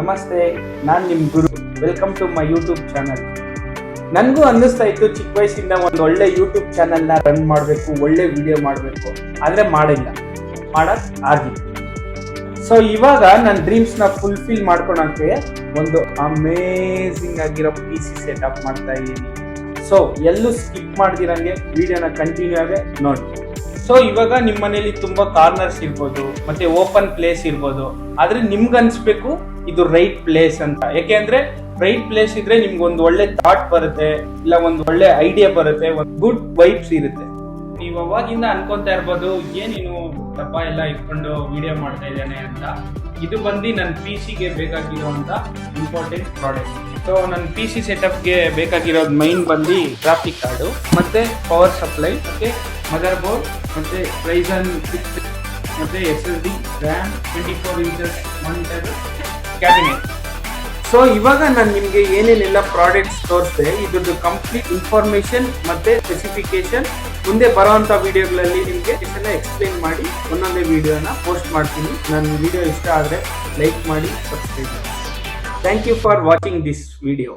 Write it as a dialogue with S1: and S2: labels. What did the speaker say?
S1: ನಮಸ್ತೆ, ನಾನು ನಿಮ್ಮ ಗುರು. Welcome to my YouTube channel. ನನಗೂ ಅನ್ನಿಸ್ತಾ ಇತ್ತು ಚಿಕ್ಕ ವಯಸ್ಸಿಂದ ಒಂದು ಒಳ್ಳೆ ಯೂಟ್ಯೂಬ್ ಚಾನಲ್ನ ರನ್ ಮಾಡಬೇಕು, ಒಳ್ಳೆ ವಿಡಿಯೋ ಮಾಡಬೇಕು, ಆದರೆ ಆಗಿತ್ತು. ಸೊ ಇವಾಗ ನನ್ನ ಡ್ರೀಮ್ಸ್ನ ಫುಲ್ಫಿಲ್ ಮಾಡ್ಕೊಳಕ್ಕೆ ಒಂದು ಅಮೇಝಿಂಗ್ ಆಗಿರೋ PC ಸೆಟಪ್ ಮಾಡ್ತಾ ಇದ್ದೀನಿ. ಸೊ ಎಲ್ಲೂ ಸ್ಕಿಪ್ ಮಾಡ್ದಿರಂಗೆ ವಿಡಿಯೋನ ಕಂಟಿನ್ಯೂ ಆಗಿ ನೋಡಿ. ಸೊ ಇವಾಗ ನಿಮ್ಮ ಮನೇಲಿ ತುಂಬಾ ಕಾರ್ನರ್ಸ್ ಇರ್ಬೋದು, ಮತ್ತೆ ಓಪನ್ ಪ್ಲೇಸ್ ಇರ್ಬೋದು, ಆದ್ರೆ ನಿಮ್ಗೆ ಅನ್ಸ್ಬೇಕು ಇದು ರೈಟ್ ಪ್ಲೇಸ್ ಅಂತ. ಯಾಕೆಂದ್ರೆ ರೈಟ್ ಪ್ಲೇಸ್ ಇದ್ರೆ ನಿಮ್ಗೆ ಒಂದು ಒಳ್ಳೆ ಥಾಟ್ ಬರುತ್ತೆ, ಇಲ್ಲ ಒಂದು ಒಳ್ಳೆ ಐಡಿಯಾ ಬರುತ್ತೆ, ಒಂದು ಗುಡ್ ವೈಬ್ಸ್ ಇರುತ್ತೆ. ನೀವು ಅವಾಗಿಂದ ಅನ್ಕೊಂತಾ ಇರ್ಬೋದು ಏನೇನು ಡಬ್ಬ ಎಲ್ಲ ಇಟ್ಕೊಂಡು ವಿಡಿಯೋ ಮಾಡ್ತಾ ಇದ್ದಾನೆ ಅಂತ. ಇದು ಬಂದು ನನ್ನ PC-ಗೆ ಬೇಕಾಗಿರುವಂತ ಇಂಪಾರ್ಟೆಂಟ್ ಪ್ರಾಡಕ್ಟ್. ಸೊ ನನ್ನ PC ಸೆಟಪ್ಗೆ ಬೇಕಾಗಿರೋದು ಮೈನ್ ಬಂದು ಗ್ರಾಫಿಕ್ ಕಾರ್ಡು, ಮತ್ತೆ ಪವರ್ ಸಪ್ಲೈ, ಮತ್ತೆ ಮದರ್ ಬೋರ್ಡ್, ಮತ್ತೆ Ryzen 6, ಮತ್ತೆ SSD, RAM, 24 inches monitor, cabinet. So ಇವಾಗ ನಾನು ನಿಮಗೆ ಏನೇನೆಲ್ಲ ಪ್ರಾಡಕ್ಟ್ಸ್ ತೋರಿಸ್ದೆ, ಇದ್ರದ್ದು ಕಂಪ್ಲೀಟ್ ಇನ್ಫಾರ್ಮೇಶನ್ ಮತ್ತೆ ಸ್ಪೆಸಿಫಿಕೇಶನ್ ಮುಂದೆ ಬರೋವಂಥ ವಿಡಿಯೋಗಳಲ್ಲಿ ನಿಮಗೆ ಇದೆಲ್ಲ ಎಕ್ಸ್ಪ್ಲೇನ್ ಮಾಡಿ ಒಂದೊಂದೇ ವಿಡಿಯೋನ ಪೋಸ್ಟ್ ಮಾಡ್ತೀನಿ. ನನ್ನ ವಿಡಿಯೋ ಇಷ್ಟ ಆದರೆ ಲೈಕ್ ಮಾಡಿ, ಸಬ್ಸ್ಕ್ರೈಬ್ ಮಾಡಿ. Thank you for watching this video.